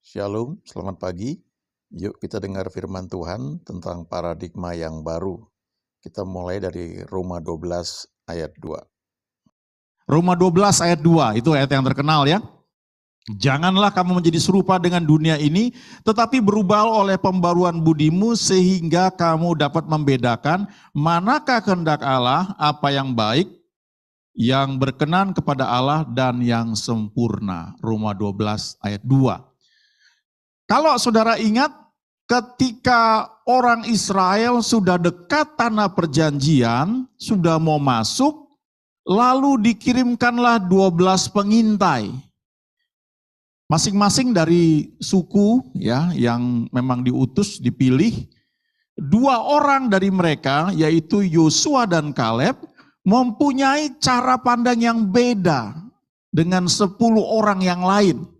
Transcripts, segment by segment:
Shalom, selamat pagi. Yuk kita dengar firman Tuhan tentang paradigma yang baru. Kita mulai dari Roma 12 ayat 2. Roma 12 ayat 2, itu ayat yang terkenal ya. Janganlah kamu menjadi serupa dengan dunia ini, tetapi berubah oleh pembaruan budimu sehingga kamu dapat membedakan manakah kehendak Allah, apa yang baik, yang berkenan kepada Allah dan yang sempurna. Roma 12 ayat 2. Kalau saudara ingat, ketika orang Israel sudah dekat tanah perjanjian, sudah mau masuk, lalu dikirimkanlah 12 pengintai. Masing-masing dari suku ya yang memang diutus, dipilih. 2 orang dari mereka yaitu Yosua dan Kaleb mempunyai cara pandang yang beda dengan 10 orang yang lain.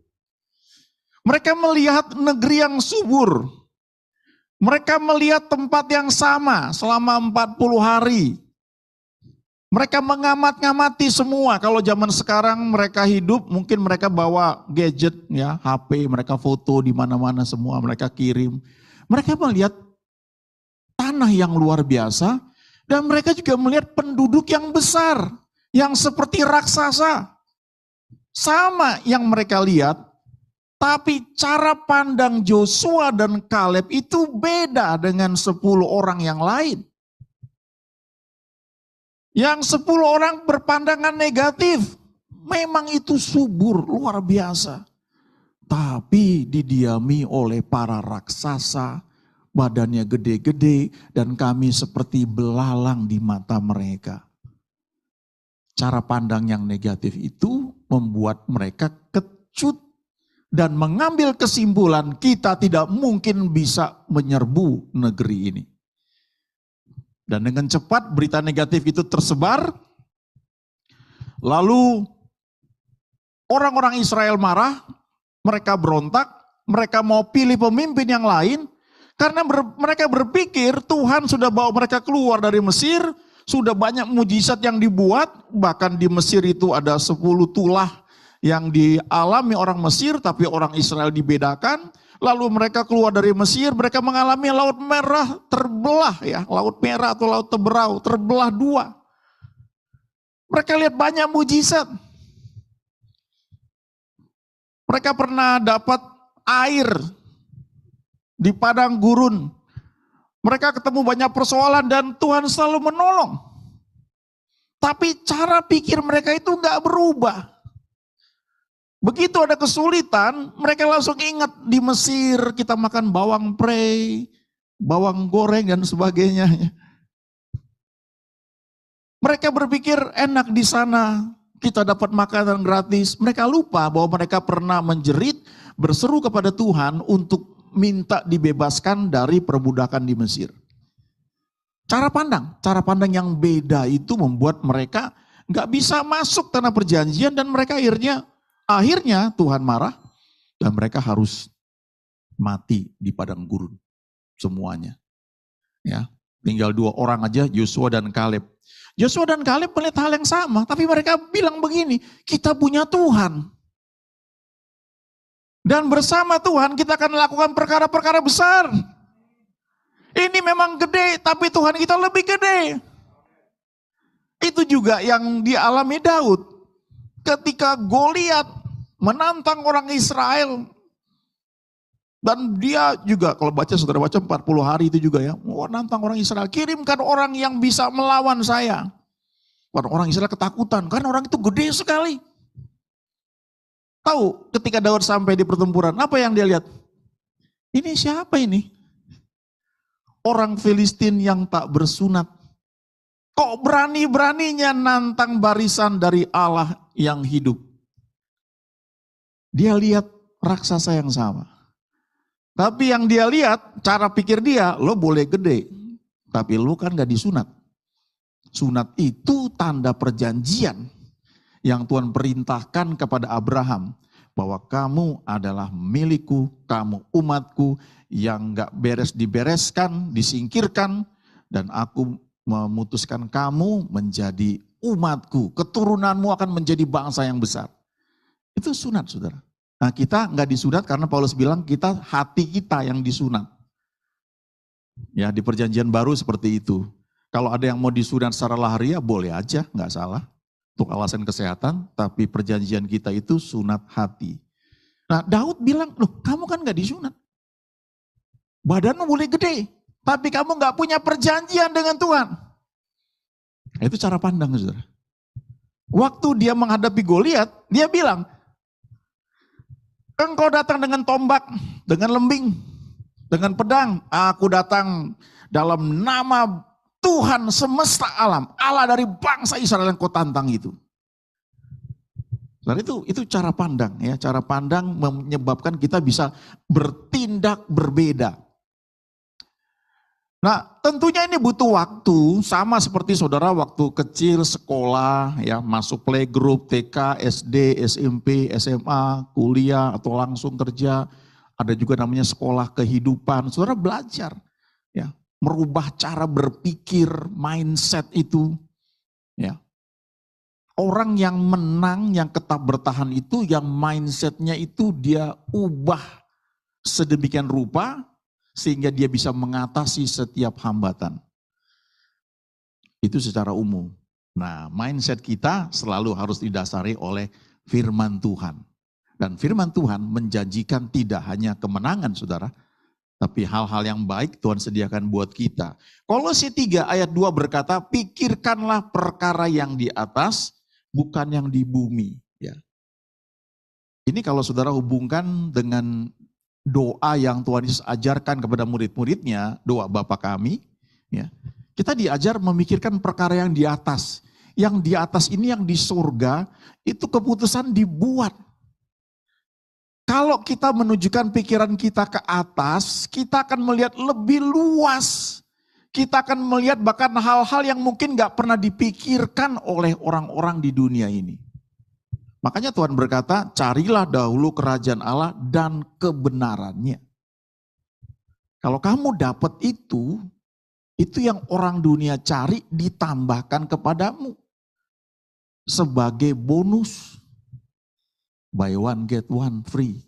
Mereka melihat negeri yang subur. Mereka melihat tempat yang sama selama 40 hari. Mereka mengamat-ngamati semua. Kalau zaman sekarang mereka hidup, mungkin mereka bawa gadget, ya, HP, mereka foto di mana-mana semua, mereka kirim. Mereka melihat tanah yang luar biasa, dan mereka juga melihat penduduk yang besar, yang seperti raksasa. Sama yang mereka lihat, tapi cara pandang Yosua dan Kaleb itu beda dengan 10 orang yang lain. Yang 10 orang berpandangan negatif. Memang itu subur, luar biasa. Tapi didiami oleh para raksasa, badannya gede-gede, dan kami seperti belalang di mata mereka. Cara pandang yang negatif itu membuat mereka kecut dan mengambil kesimpulan kita tidak mungkin bisa menyerbu negeri ini. Dan dengan cepat berita negatif itu tersebar. Lalu orang-orang Israel marah, mereka berontak, mereka mau pilih pemimpin yang lain. Karena mereka berpikir Tuhan sudah bawa mereka keluar dari Mesir, sudah banyak mujizat yang dibuat, bahkan di Mesir itu ada 10 tulah yang dialami orang Mesir, tapi orang Israel dibedakan. Lalu mereka keluar dari Mesir, mereka mengalami Laut Merah terbelah, ya, Laut Merah atau Laut Teberau terbelah 2. Mereka lihat banyak mujizat. Mereka pernah dapat air di padang gurun. Mereka ketemu banyak persoalan dan Tuhan selalu menolong. Tapi cara pikir mereka itu enggak berubah. Begitu ada kesulitan, mereka langsung ingat di Mesir kita makan bawang prei, bawang goreng dan sebagainya. Mereka berpikir enak di sana, kita dapat makanan gratis. Mereka lupa bahwa mereka pernah menjerit, berseru kepada Tuhan untuk minta dibebaskan dari perbudakan di Mesir. Cara pandang yang beda itu membuat mereka nggak bisa masuk tanah perjanjian dan mereka akhirnya Tuhan marah dan mereka harus mati di padang gurun semuanya. Ya, tinggal 2 orang aja, Yosua dan Kaleb. Yosua dan Kaleb melihat hal yang sama, tapi mereka bilang begini, kita punya Tuhan. Dan bersama Tuhan kita akan melakukan perkara-perkara besar. Ini memang gede, tapi Tuhan kita lebih gede. Itu juga yang dialami Daud. Ketika Goliat menantang orang Israel, dan dia juga kalau saudara baca 40 hari itu juga ya, menantang orang Israel, kirimkan orang yang bisa melawan saya. Orang Israel ketakutan karena orang itu gede sekali. Tahu ketika Daud sampai di pertempuran, apa yang dia lihat? Ini siapa ini? Orang Filistin yang tak bersunat. Kok berani-beraninya nantang barisan dari Allah yang hidup? Dia lihat raksasa yang sama. Tapi yang dia lihat, cara pikir dia, lo boleh gede, tapi lo kan gak disunat. Sunat itu tanda perjanjian yang Tuhan perintahkan kepada Abraham. Bahwa kamu adalah milikku, kamu umatku yang gak beres-dibereskan, disingkirkan. Dan aku memutuskan kamu menjadi umatku, keturunanmu akan menjadi bangsa yang besar. Itu sunat, saudara. Nah, kita nggak disunat karena Paulus bilang kita hati kita yang disunat. Ya, di perjanjian baru seperti itu. Kalau ada yang mau disunat secara lahiriah boleh aja, nggak salah. Untuk alasan kesehatan, tapi perjanjian kita itu sunat hati. Nah, Daud bilang, loh kamu kan nggak disunat. Badanmu boleh gede, tapi kamu nggak punya perjanjian dengan Tuhan. Nah, itu cara pandang, saudara. Waktu dia menghadapi Goliat, dia bilang, engkau datang dengan tombak, dengan lembing, dengan pedang. Aku datang dalam nama Tuhan semesta alam, Allah dari bangsa Israel yang kau tantang itu. Dan itu cara pandang ya, cara pandang menyebabkan kita bisa bertindak berbeda. Nah, tentunya ini butuh waktu, sama seperti saudara waktu kecil sekolah ya, masuk playgroup, TK, SD, SMP, SMA, kuliah atau langsung kerja. Ada juga namanya sekolah kehidupan. Saudara belajar ya, merubah cara berpikir, mindset itu ya. Orang yang menang, yang tetap bertahan itu, yang mindsetnya itu dia ubah sedemikian rupa sehingga dia bisa mengatasi setiap hambatan. Itu secara umum. Nah, mindset kita selalu harus didasari oleh firman Tuhan. Dan firman Tuhan menjanjikan tidak hanya kemenangan, saudara, tapi hal-hal yang baik Tuhan sediakan buat kita. Kolose 3 ayat 2 berkata, pikirkanlah perkara yang di atas, bukan yang di bumi. Ya. Ini kalau saudara hubungkan dengan doa yang Tuhan Yesus ajarkan kepada murid-muridnya, doa Bapa kami, ya, kita diajar memikirkan perkara yang di atas. Yang di atas ini yang di surga, itu keputusan dibuat. Kalau kita menunjukkan pikiran kita ke atas, kita akan melihat lebih luas. Kita akan melihat bahkan hal-hal yang mungkin gak pernah dipikirkan oleh orang-orang di dunia ini. Makanya Tuhan berkata, carilah dahulu kerajaan Allah dan kebenarannya. Kalau kamu dapat itu yang orang dunia cari ditambahkan kepadamu. Sebagai bonus. Buy one get one free.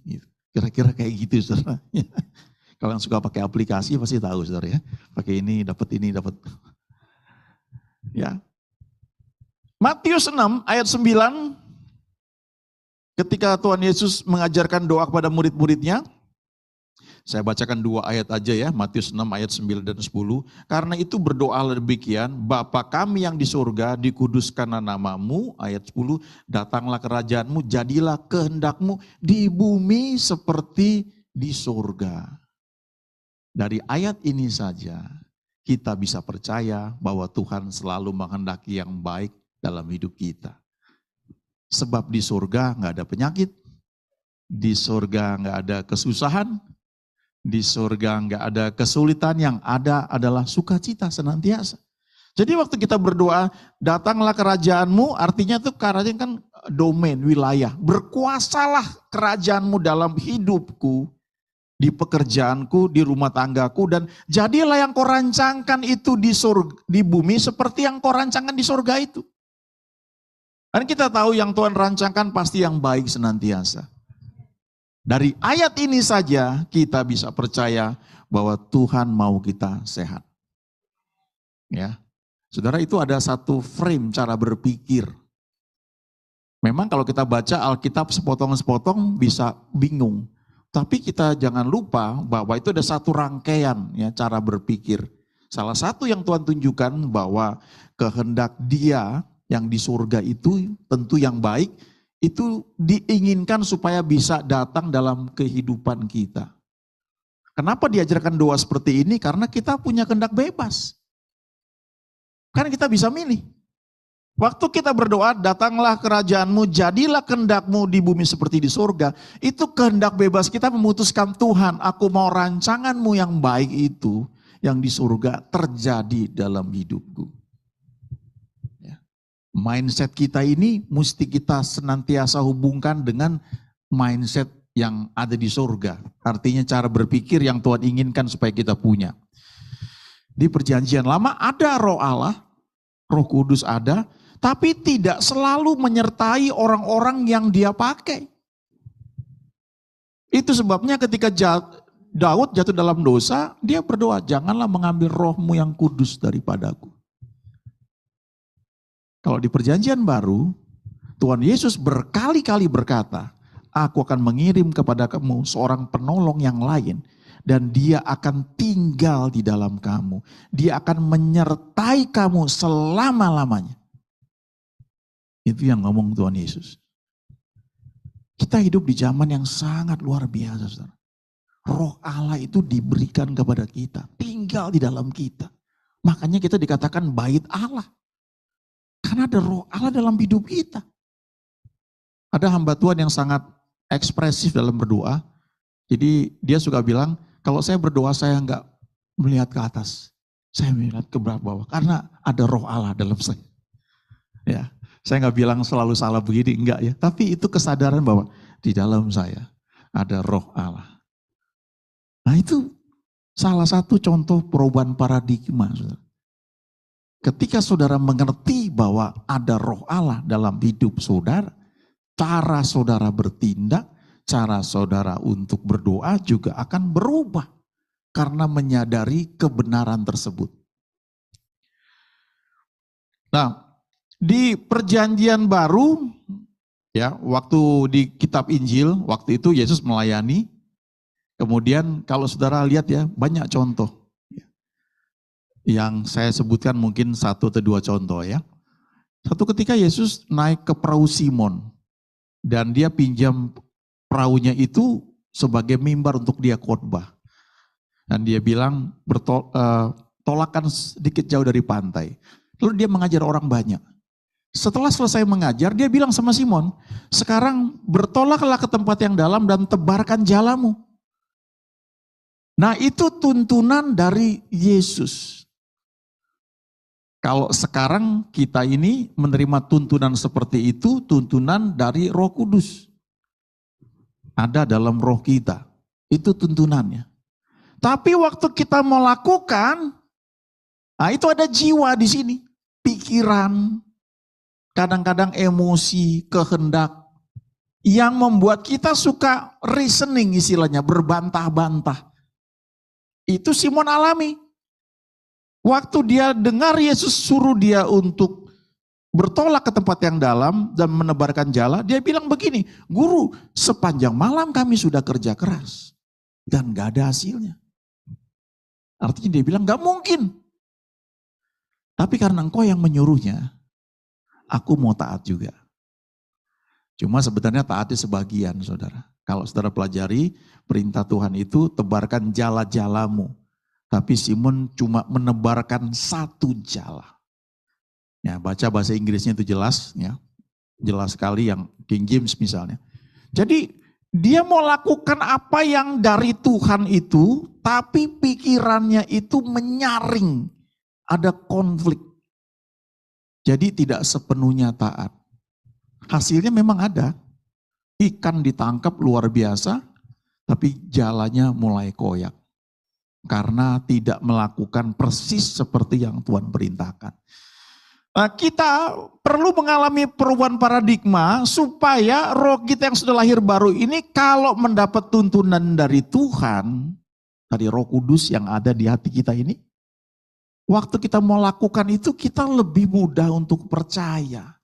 Kira-kira kayak gitu, saudara. Kalau yang suka pakai aplikasi pasti tahu, saudara ya. Pakai ini, dapat ini, dapat. Ya. Matius 6 ayat 9. Ketika Tuhan Yesus mengajarkan doa kepada murid-muridnya. Saya bacakan 2 ayat aja ya. Matius 6 ayat 9 dan 10. Karena itu berdoalah demikian. Bapa kami yang di surga, dikuduskanlah namamu. Ayat 10. Datanglah kerajaanmu, jadilah kehendakmu di bumi seperti di surga. Dari ayat ini saja kita bisa percaya bahwa Tuhan selalu menghendaki yang baik dalam hidup kita. Sebab di surga nggak ada penyakit, di surga nggak ada kesusahan, di surga nggak ada kesulitan, yang ada adalah sukacita senantiasa. Jadi waktu kita berdoa, datanglah kerajaanmu, artinya tuh kerajaan kan domain, wilayah. Berkuasalah kerajaanmu dalam hidupku, di pekerjaanku, di rumah tanggaku, dan jadilah yang kau rancangkan itu di bumi seperti yang kau rancangkan di surga itu. Dan kita tahu yang Tuhan rancangkan pasti yang baik senantiasa. Dari ayat ini saja kita bisa percaya bahwa Tuhan mau kita sehat. Ya, saudara, itu ada satu frame cara berpikir. Memang kalau kita baca Alkitab sepotong-sepotong bisa bingung. Tapi kita jangan lupa bahwa itu ada satu rangkaian ya cara berpikir. Salah satu yang Tuhan tunjukkan bahwa kehendak Dia yang di surga itu tentu yang baik, itu diinginkan supaya bisa datang dalam kehidupan kita. Kenapa diajarkan doa seperti ini? Karena kita punya kehendak bebas. Kan kita bisa milih. Waktu kita berdoa, datanglah kerajaanmu, jadilah kehendakmu di bumi seperti di surga. Itu kehendak bebas kita memutuskan, Tuhan, aku mau rancanganmu yang baik itu, yang di surga terjadi dalam hidupku. Ya. Mindset kita ini mesti kita senantiasa hubungkan dengan mindset yang ada di surga. Artinya cara berpikir yang Tuhan inginkan supaya kita punya. Di perjanjian lama ada Roh Allah, Roh Kudus ada, tapi tidak selalu menyertai orang-orang yang Dia pakai. Itu sebabnya ketika Daud jatuh dalam dosa, dia berdoa, janganlah mengambil rohmu yang kudus daripadaku. Kalau di perjanjian baru, Tuhan Yesus berkali-kali berkata, aku akan mengirim kepada kamu seorang penolong yang lain, dan dia akan tinggal di dalam kamu. Dia akan menyertai kamu selama-lamanya. Itu yang ngomong Tuhan Yesus. Kita hidup di zaman yang sangat luar biasa, saudara. Roh Allah itu diberikan kepada kita, tinggal di dalam kita. Makanya kita dikatakan bait Allah. Karena ada roh Allah dalam hidup kita. Ada hamba Tuhan yang sangat ekspresif dalam berdoa. Jadi dia suka bilang, kalau saya berdoa saya enggak melihat ke atas. Saya melihat ke bawah karena ada roh Allah dalam saya. Ya. Saya nggak bilang selalu salah begini, enggak ya. Tapi itu kesadaran bahwa di dalam saya ada roh Allah. Nah itu salah satu contoh perubahan paradigma. Ketika saudara mengerti bahwa ada roh Allah dalam hidup saudara, cara saudara bertindak, cara saudara untuk berdoa juga akan berubah. Karena menyadari kebenaran tersebut. Nah, di perjanjian baru, ya, waktu di kitab Injil, waktu itu Yesus melayani. Kemudian kalau saudara lihat ya, banyak contoh. Yang saya sebutkan mungkin 1 atau 2 contoh ya. Satu ketika Yesus naik ke perahu Simon. Dan dia pinjam perahunya itu sebagai mimbar untuk dia khotbah. Dan dia bilang, tolakkan sedikit jauh dari pantai. Lalu dia mengajar orang banyak. Setelah selesai mengajar, dia bilang sama Simon, sekarang bertolaklah ke tempat yang dalam dan tebarkan jalamu. Nah itu tuntunan dari Yesus. Kalau sekarang kita ini menerima tuntunan seperti itu, tuntunan dari Roh Kudus. Ada dalam roh kita, itu tuntunannya. Tapi waktu kita mau lakukan, nah itu ada jiwa di sini, pikiran, kadang-kadang emosi, kehendak, yang membuat kita suka reasoning istilahnya, berbantah-bantah. Itu Simon alami. Waktu dia dengar Yesus suruh dia untuk bertolak ke tempat yang dalam dan menebarkan jala, dia bilang begini, Guru, sepanjang malam kami sudah kerja keras dan gak ada hasilnya. Artinya dia bilang gak mungkin. Tapi karena engkau yang menyuruhnya, aku mau taat juga. Cuma sebenarnya taatnya sebagian, saudara. Kalau saudara pelajari, perintah Tuhan itu tebarkan jala-jalamu. Tapi Simon cuma menebarkan 1 jala. Ya, baca bahasa Inggrisnya itu jelas, ya. Jelas sekali yang King James misalnya. Jadi dia mau lakukan apa yang dari Tuhan itu, tapi pikirannya itu menyaring. Ada konflik. Jadi tidak sepenuhnya taat. Hasilnya memang ada. Ikan ditangkap luar biasa, tapi jalannya mulai koyak. Karena tidak melakukan persis seperti yang Tuhan perintahkan. Nah, kita perlu mengalami perubahan paradigma supaya roh kita yang sudah lahir baru ini kalau mendapat tuntunan dari Tuhan, dari Roh Kudus yang ada di hati kita ini, waktu kita mau lakukan itu kita lebih mudah untuk percaya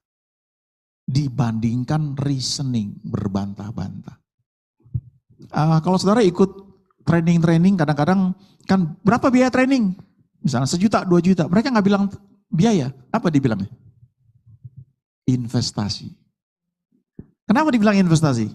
dibandingkan reasoning berbantah-bantah. Kalau saudara ikut training-training kadang-kadang kan berapa biaya training? Misalnya 1 juta, 2 juta. Mereka nggak bilang biaya. Apa dibilangnya? Investasi. Kenapa dibilang investasi?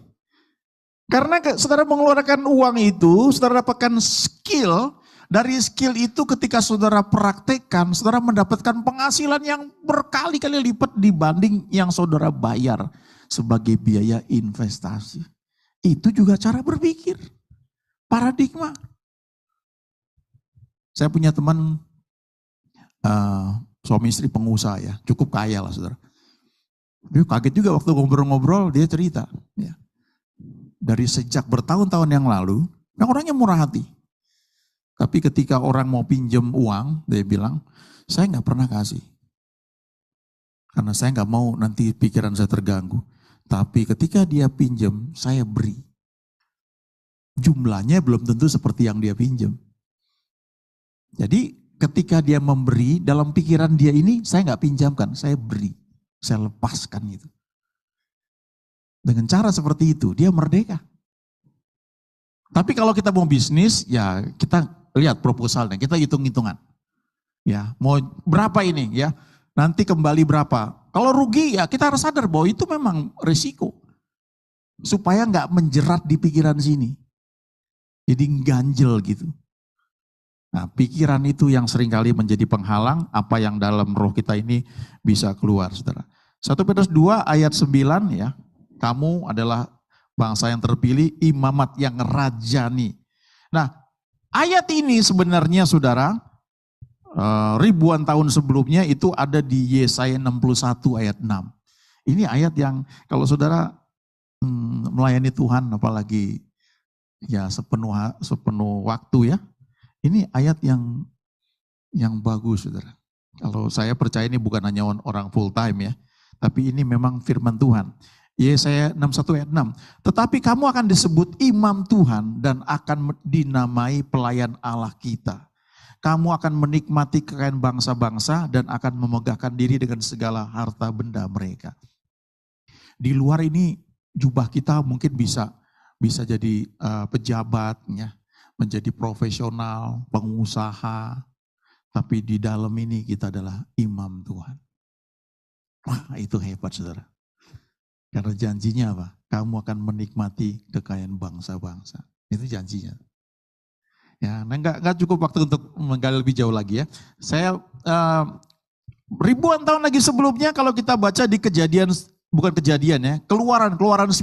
Karena saudara mengeluarkan uang itu, saudara dapatkan skill. Dari skill itu ketika saudara praktekkan, saudara mendapatkan penghasilan yang berkali-kali lipat dibanding yang saudara bayar sebagai biaya investasi. Itu juga cara berpikir. Paradigma. Saya punya teman suami istri pengusaha ya, cukup kaya lah saudara. Dia kaget juga waktu ngobrol-ngobrol, dia cerita. Ya. Dari sejak bertahun-tahun yang lalu, orangnya murah hati. Tapi ketika orang mau pinjam uang, dia bilang, saya nggak pernah kasih. Karena saya nggak mau nanti pikiran saya terganggu. Tapi ketika dia pinjam, saya beri. jumlahnya belum tentu seperti yang dia pinjam. Jadi ketika dia memberi, dalam pikiran dia ini, saya nggak pinjamkan, saya beri, saya lepaskan gitu. Dengan cara seperti itu, dia merdeka. Tapi kalau kita mau bisnis, ya kita lihat proposalnya, kita hitung-hitungan. Ya, mau berapa ini ya? Nanti kembali berapa? Kalau rugi ya kita harus sadar bahwa itu memang risiko. Supaya nggak menjerat di pikiran sini. Jadi ganjel gitu. Nah, pikiran itu yang seringkali menjadi penghalang apa yang dalam roh kita ini bisa keluar, saudara. 1 Petrus 2 ayat 9 ya, kamu adalah bangsa yang terpilih, imamat yang rajani. Nah, ayat ini sebenarnya saudara, ribuan tahun sebelumnya itu ada di Yesaya 61 ayat 6. Ini ayat yang kalau saudara melayani Tuhan apalagi ya sepenuh waktu ya, ini ayat yang bagus saudara. Kalau saya percaya ini bukan hanya orang full time ya, tapi ini memang firman Tuhan. Yesaya 61 ayat 6. Tetapi kamu akan disebut imam Tuhan dan akan dinamai pelayan Allah kita. Kamu akan menikmati kekayaan bangsa-bangsa dan akan memegahkan diri dengan segala harta benda mereka. Di luar ini jubah kita mungkin bisa jadi pejabat, ya, menjadi profesional, pengusaha. Tapi di dalam ini kita adalah imam Tuhan. Wah, itu hebat saudara. Karena janjinya apa? Kamu akan menikmati kekayaan bangsa-bangsa. Itu janjinya. Ya, nah enggak cukup waktu untuk menggali lebih jauh lagi ya. Saya ribuan tahun lagi sebelumnya kalau kita baca di Kejadian, bukan Kejadian ya, Keluaran 19.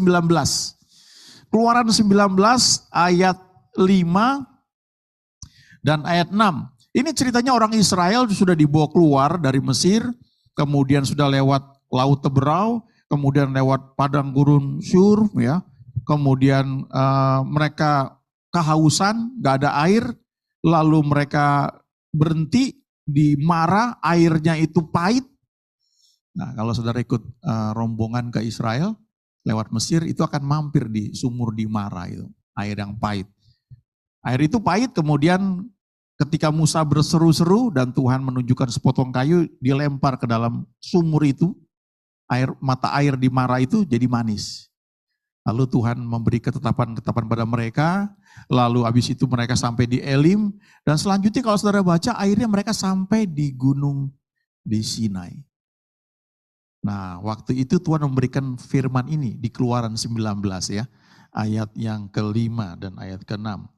Keluaran 19 ayat 5 dan ayat 6. Ini ceritanya orang Israel sudah dibawa keluar dari Mesir, kemudian sudah lewat Laut Teberau, kemudian lewat padang gurun Syur, ya, kemudian mereka kehausan, gak ada air, lalu mereka berhenti di Mara, airnya itu pahit. Nah, kalau saudara ikut rombongan ke Israel lewat Mesir, itu akan mampir di sumur di Mara itu, air yang pahit. Air itu pahit, kemudian ketika Musa berseru-seru dan Tuhan menunjukkan sepotong kayu, dilempar ke dalam sumur itu, mata air di Mara itu jadi manis. Lalu Tuhan memberi ketetapan-ketetapan pada mereka, lalu habis itu mereka sampai di Elim, dan selanjutnya kalau saudara baca airnya mereka sampai di gunung di Sinai. Nah, waktu itu Tuhan memberikan firman ini di Keluaran 19 ya, ayat yang ke-5 dan ayat ke-6.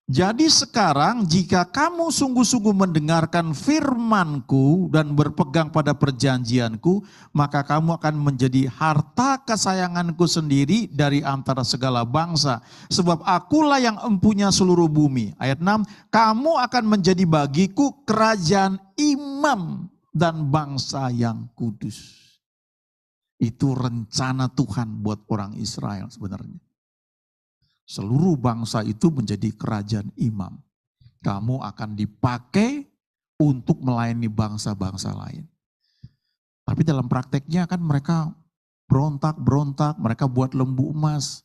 Jadi sekarang jika kamu sungguh-sungguh mendengarkan firman-Ku dan berpegang pada perjanjian-Ku, maka kamu akan menjadi harta kesayangan-Ku sendiri dari antara segala bangsa. Sebab akulah yang empunya seluruh bumi. Ayat 6, kamu akan menjadi bagiku kerajaan imam dan bangsa yang kudus. Itu rencana Tuhan buat orang Israel sebenarnya. Seluruh bangsa itu menjadi kerajaan imam. Kamu akan dipakai untuk melayani bangsa-bangsa lain. Tapi dalam prakteknya kan mereka berontak, mereka buat lembu emas.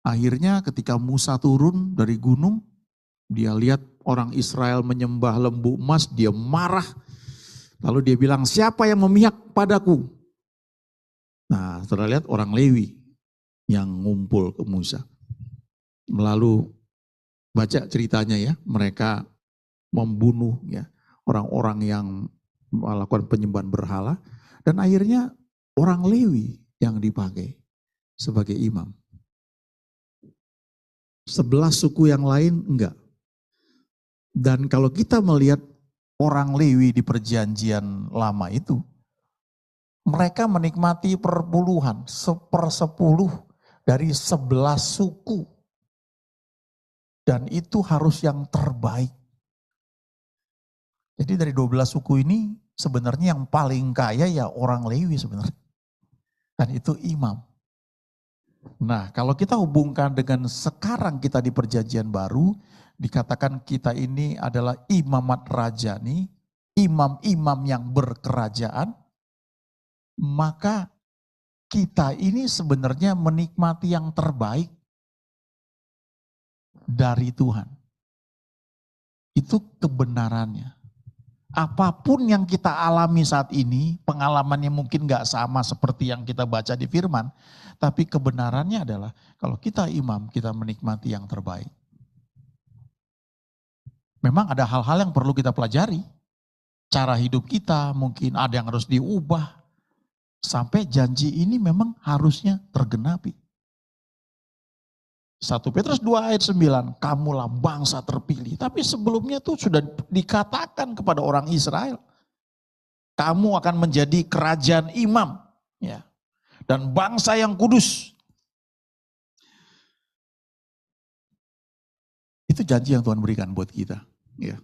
Akhirnya ketika Musa turun dari gunung, dia lihat orang Israel menyembah lembu emas, dia marah. Lalu dia bilang, siapa yang memihak padaku? Nah, saudara lihat orang Lewi yang ngumpul ke Musa. Lalu baca ceritanya ya, mereka membunuh ya orang-orang yang melakukan penyembahan berhala, dan akhirnya orang Lewi yang dipakai sebagai imam. 11 suku yang lain enggak. Dan kalau kita melihat orang Lewi di perjanjian lama itu, mereka menikmati perpuluhan, 1/10 dari 11 suku. Dan itu harus yang terbaik. Jadi dari 12 suku ini sebenarnya yang paling kaya ya orang Lewi sebenarnya. Dan itu imam. Nah, kalau kita hubungkan dengan sekarang kita di perjanjian baru, dikatakan kita ini adalah imamat rajani, imam-imam yang berkerajaan, maka kita ini sebenarnya menikmati yang terbaik. dari Tuhan. Itu kebenarannya. Apapun yang kita alami saat ini, pengalamannya mungkin gak sama seperti yang kita baca di firman, tapi kebenarannya adalah kalau kita imam, kita menikmati yang terbaik. Memang ada hal-hal yang perlu kita pelajari. Cara hidup kita mungkin ada yang harus diubah. Sampai janji ini memang harusnya tergenapi. 1 Petrus 2 ayat 9, kamulah bangsa terpilih. Tapi sebelumnya tuh sudah dikatakan kepada orang Israel. Kamu akan menjadi kerajaan imam. Ya, dan bangsa yang kudus. Itu janji yang Tuhan berikan buat kita. Ya.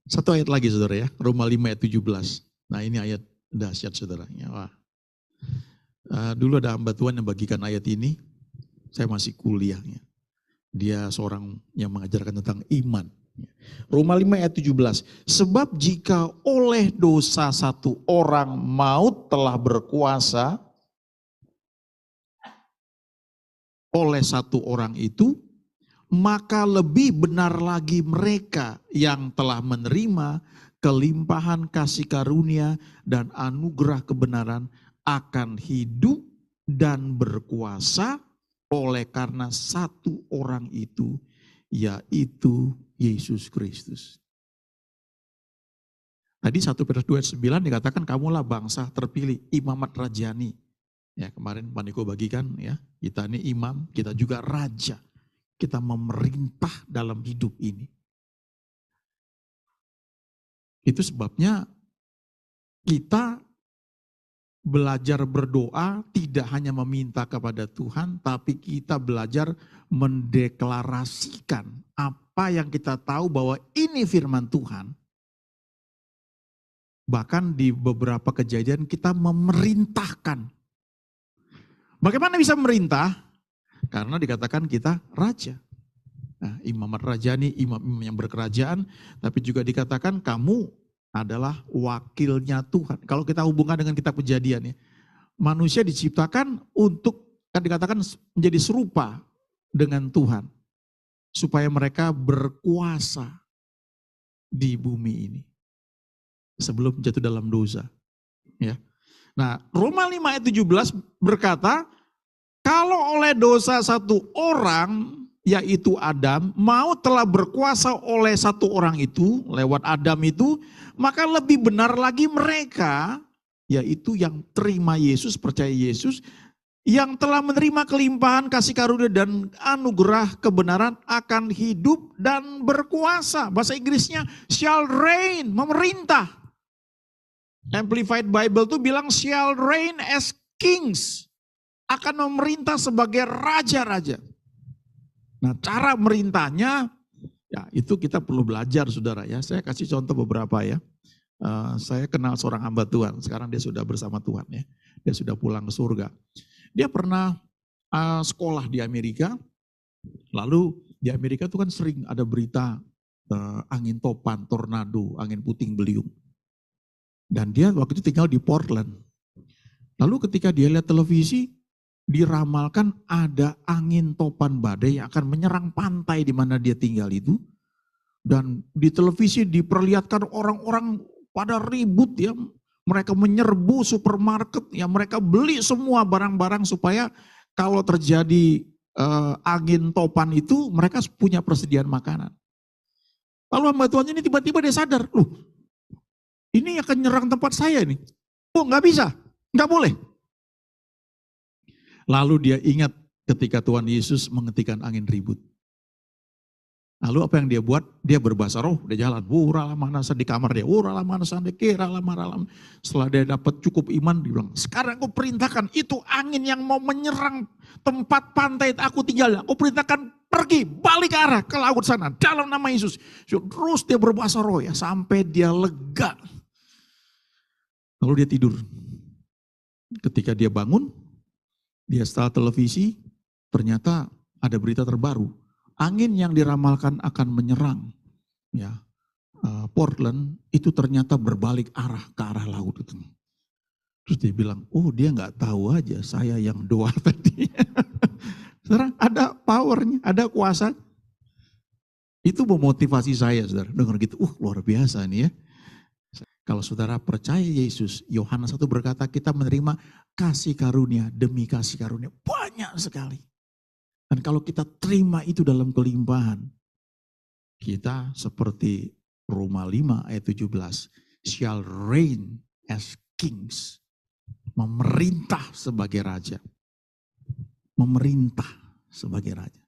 Satu ayat lagi saudara ya, Roma 5 ayat 17. Nah ini ayat dahsyat saudara. Ya, wah. Dulu ada hamba Tuhan yang bagikan ayat ini, saya masih kuliah. Ya. Dia seorang yang mengajarkan tentang iman. Roma 5 ayat 17. Sebab jika oleh dosa satu orang maut telah berkuasa, oleh satu orang itu, maka lebih benar lagi mereka yang telah menerima kelimpahan kasih karunia dan anugerah kebenaran akan hidup dan berkuasa oleh karena satu orang itu, yaitu Yesus Kristus. Tadi 1 Petrus 2:9 dikatakan kamulah bangsa terpilih, imamat rajani. Ya, kemarin Pak Niko bagikan ya, kita ini imam, kita juga raja. Kita memerintah dalam hidup ini. Itu sebabnya kita belajar berdoa tidak hanya meminta kepada Tuhan, tapi kita belajar mendeklarasikan apa yang kita tahu bahwa ini firman Tuhan. Bahkan di beberapa kejadian kita memerintahkan. Bagaimana bisa memerintah? Karena dikatakan kita raja. Nah, imamat rajani, imam yang berkerajaan, tapi juga dikatakan kamu adalah wakilnya Tuhan. Kalau kita hubungkan dengan kitab Kejadian ya, manusia diciptakan untuk, kan dikatakan menjadi serupa dengan Tuhan. Supaya mereka berkuasa di bumi ini. Sebelum jatuh dalam dosa. Ya. Nah, Roma 5 ayat 17 berkata, kalau oleh dosa satu orang, yaitu Adam, maut telah berkuasa oleh satu orang itu, lewat Adam itu, maka lebih benar lagi mereka, yaitu yang terima Yesus, percaya Yesus, yang telah menerima kelimpahan kasih karunia dan anugerah kebenaran akan hidup dan berkuasa. Bahasa Inggrisnya shall reign, memerintah. Amplified Bible itu bilang shall reign as kings. Akan memerintah sebagai raja-raja. Nah, cara merintahnya, ya itu kita perlu belajar saudara ya. Saya kasih contoh beberapa ya. Saya kenal seorang hamba Tuhan, sekarang dia sudah bersama Tuhan ya. Dia sudah pulang ke surga. Dia pernah sekolah di Amerika, lalu di Amerika itu kan sering ada berita angin topan, tornado, angin puting beliung. Dan dia waktu itu tinggal di Portland. Lalu ketika dia lihat televisi, diramalkan ada angin topan badai yang akan menyerang pantai di mana dia tinggal itu. Dan di televisi diperlihatkan orang-orang pada ribut ya. Mereka menyerbu supermarket, ya mereka beli semua barang-barang supaya kalau terjadi angin topan itu mereka punya persediaan makanan. Lalu hamba Tuhan ini tiba-tiba dia sadar, loh ini akan nyerang tempat saya nih. Oh nggak bisa, nggak boleh. Lalu dia ingat ketika Tuhan Yesus menghentikan angin ribut. Lalu apa yang dia buat? Dia berbahasa roh, dia jalan. Uralah mana di kamar dia. Uralah mana di kiralah maralam. Setelah dia dapat cukup iman, dia bilang, sekarang aku perintahkan itu angin yang mau menyerang tempat pantai aku tinggal. Aku perintahkan pergi, balik ke arah ke laut sana. Dalam nama Yesus. Terus dia berbahasa roh ya, sampai dia lega. Lalu dia tidur. Ketika dia bangun, dia setelah televisi, ternyata ada berita terbaru. Angin yang diramalkan akan menyerang ya Portland itu ternyata berbalik arah ke arah laut itu. Terus dia bilang, oh dia nggak tahu aja saya yang doa tadi. Saudara, ada powernya, ada kuasa. Itu memotivasi saya, saudara. Dengar gitu, luar biasa nih ya. Kalau saudara percaya Yesus, Yohanes 1 berkata kita menerima kasih karunia demi kasih karunia. Banyak sekali. Dan kalau kita terima itu dalam kelimpahan, kita seperti Roma 5 ayat 17, shall reign as kings. Memerintah sebagai raja. Memerintah sebagai raja.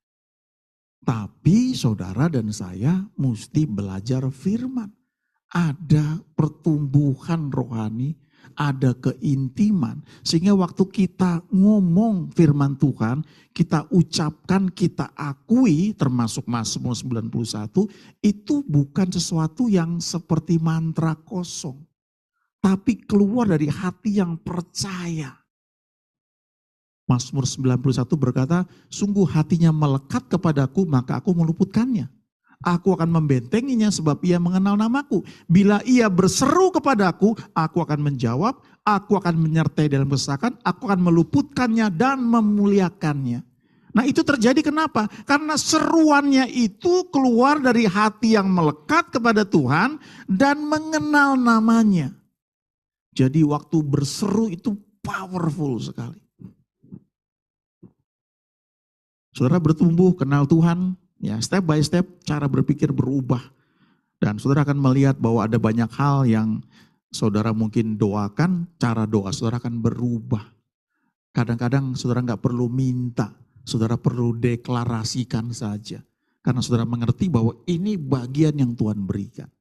Tapi saudara dan saya mesti belajar firman. Ada pertumbuhan rohani, ada keintiman. Sehingga waktu kita ngomong firman Tuhan, kita ucapkan, kita akui, termasuk Mazmur 91, itu bukan sesuatu yang seperti mantra kosong. Tapi keluar dari hati yang percaya. Mazmur 91 berkata, sungguh hatinya melekat kepadaku, maka aku meluputkannya. Aku akan membentenginya sebab ia mengenal namaku. Bila ia berseru kepadaku, aku akan menjawab, aku akan menyertai dalam kesesakan, aku akan meluputkannya dan memuliakannya. Nah itu terjadi kenapa? Karena seruannya itu keluar dari hati yang melekat kepada Tuhan dan mengenal namanya. Jadi waktu berseru itu powerful sekali. Saudara bertumbuh, kenal Tuhan, ya step by step cara berpikir berubah. Dan saudara akan melihat bahwa ada banyak hal yang saudara mungkin doakan, cara doa saudara akan berubah. Kadang-kadang saudara nggak perlu minta, saudara perlu deklarasikan saja. Karena saudara mengerti bahwa ini bagian yang Tuhan berikan.